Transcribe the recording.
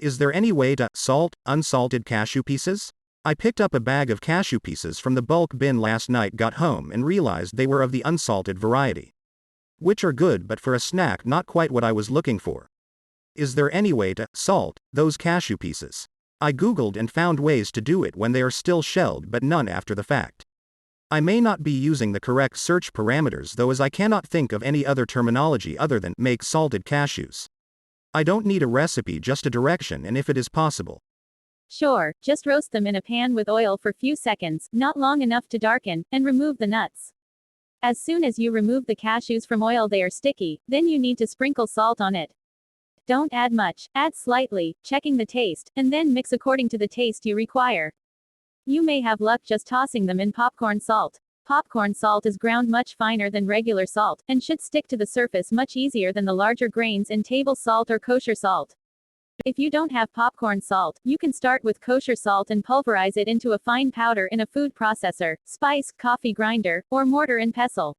Is there any way to salt unsalted cashew pieces? I picked up a bag of cashew pieces from the bulk bin last night, got home and realized they were of the unsalted variety, which are good but for a snack not quite what I was looking for. Is there any way to salt those cashew pieces? I googled and found ways to do it when they are still shelled but none after the fact. I may not be using the correct search parameters though, as I cannot think of any other terminology other than make salted cashews. I don't need a recipe, just a direction and if it is possible. Sure, just roast them in a pan with oil for few seconds, not long enough to darken, and remove the nuts. As soon as you remove the cashews from oil they are sticky, then you need to sprinkle salt on it. Don't add much, add slightly, checking the taste, and then mix according to the taste you require. You may have luck just tossing them in popcorn salt. Popcorn salt is ground much finer than regular salt, and should stick to the surface much easier than the larger grains in table salt or kosher salt. If you don't have popcorn salt, you can start with kosher salt and pulverize it into a fine powder in a food processor, spice, coffee grinder, or mortar and pestle.